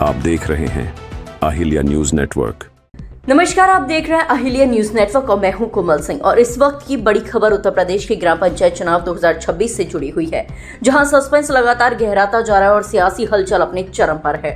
आप देख रहे हैं अहिल्या न्यूज नेटवर्क। नमस्कार, आप देख रहे हैं अहिल्या न्यूज नेटवर्क और मैं हूं कोमल सिंह। और इस वक्त की बड़ी खबर उत्तर प्रदेश के ग्राम पंचायत चुनाव 2026 से जुड़ी हुई है, जहां सस्पेंस लगातार गहराता जा रहा है और सियासी हलचल अपने चरम पर है।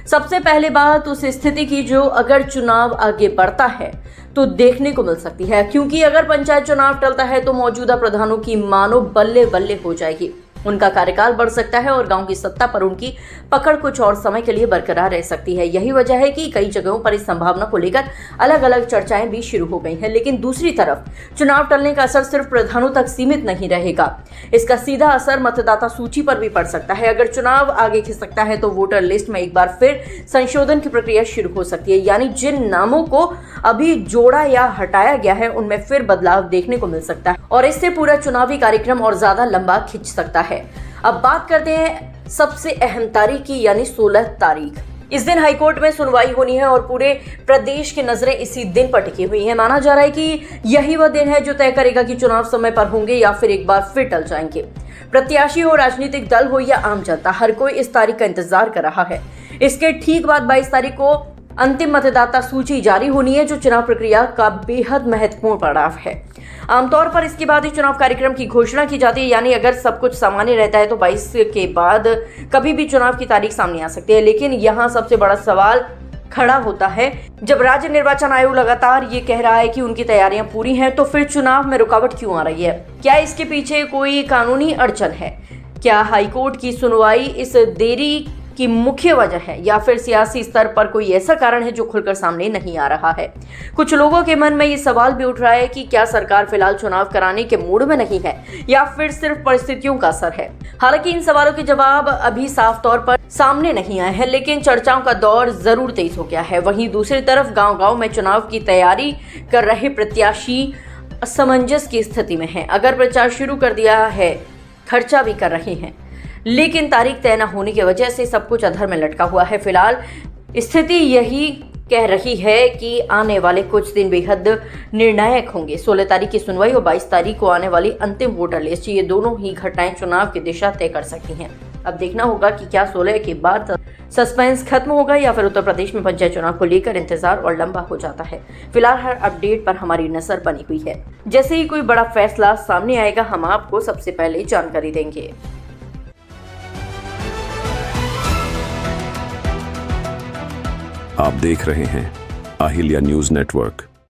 सबसे पहले बात उस स्थिति की जो अगर चुनाव आगे बढ़ता है तो देखने को मिल सकती है, क्योंकि अगर पंचायत चुनाव टलता है तो मौजूदा प्रधानों की मानो बल्ले बल्ले हो जाएगी। उनका कार्यकाल बढ़ सकता है और गांव की सत्ता पर उनकी पकड़ कुछ और समय के लिए बरकरार रह सकती है। यही वजह है कि कई जगहों पर इस संभावना को लेकर अलग अलग चर्चाएं भी शुरू हो गई हैं। लेकिन दूसरी तरफ चुनाव टलने का असर सिर्फ प्रधानों तक सीमित नहीं रहेगा, इसका सीधा असर मतदाता सूची पर भी पड़ सकता है। अगर चुनाव आगे खिसकता है तो वोटर लिस्ट में एक बार फिर संशोधन की प्रक्रिया शुरू हो सकती है, यानी जिन नामों को अभी जोड़ा या हटाया गया है उनमें फिर बदलाव देखने को मिल सकता है और इससे पूरा चुनावी कार्यक्रम और ज्यादा लंबा खिंच सकता है। अब बात करते हैं सबसे अहम तारीख की, यानी 16 तारीख। इस दिन हाईकोर्ट में सुनवाई होनी है और पूरे प्रदेश की नजरें इसी दिन पर टिकी हुई हैं। माना जा रहा है कि यही वह दिन है जो तय करेगा कि चुनाव समय पर होंगे या फिर एक बार फिर टल जाएंगे। प्रत्याशी हो, राजनीतिक दल हो या आम जनता, हर कोई इस तारीख का इंतजार कर रहा है। इसके ठीक बाद 22 तारीख को अंतिम मतदाता सूची जारी होनी है, जो चुनाव प्रक्रिया का बेहद महत्वपूर्ण पड़ाव है। आमतौर पर इसके बाद ही चुनाव कार्यक्रम की घोषणा की जाती है, यानी अगर सब कुछ सामान्य रहता है तो 22 के बाद कभी भी चुनाव की तारीख सामने आ सकती है। लेकिन यहाँ सबसे बड़ा सवाल खड़ा होता है, जब राज्य निर्वाचन आयोग लगातार ये कह रहा है कि उनकी तैयारियां पूरी हैं, तो फिर चुनाव में रुकावट क्यों आ रही है? क्या इसके पीछे कोई कानूनी अड़चन है? क्या हाईकोर्ट की सुनवाई इस देरी की मुख्य वजह है, या फिर सियासी स्तर पर कोई ऐसा कारण है जो खुलकर सामने नहीं आ रहा है? कुछ लोगों के मन में ये सवाल भी उठ रहा है कि क्या सरकार फिलहाल चुनाव कराने के मूड में नहीं है या फिर सिर्फ परिस्थितियों का असर है। हालांकि इन सवालों के जवाब अभी साफ तौर पर सामने नहीं आए हैं, लेकिन चर्चाओं का दौर जरूर तेज हो गया है। वहीं दूसरी तरफ गाँव-गाँव में चुनाव की तैयारी कर रहे प्रत्याशी असमंजस की स्थिति में है। अगर प्रचार शुरू कर दिया है, खर्चा भी कर रहे हैं, लेकिन तारीख तय न होने की वजह से सब कुछ अधर में लटका हुआ है। फिलहाल स्थिति यही कह रही है कि आने वाले कुछ दिन बेहद निर्णायक होंगे। 16 तारीख की सुनवाई और 22 तारीख को आने वाली अंतिम वोटर लिस्ट, ये दोनों ही घटनाएं चुनाव की दिशा तय कर सकती हैं। अब देखना होगा कि क्या 16 के बाद सस्पेंस खत्म होगा या फिर उत्तर प्रदेश में पंचायत चुनाव को लेकर इंतजार और लंबा हो जाता है। फिलहाल हर अपडेट पर हमारी नजर बनी हुई है। जैसे ही कोई बड़ा फैसला सामने आएगा, हम आपको सबसे पहले जानकारी देंगे। आप देख रहे हैं अहिल्या न्यूज नेटवर्क।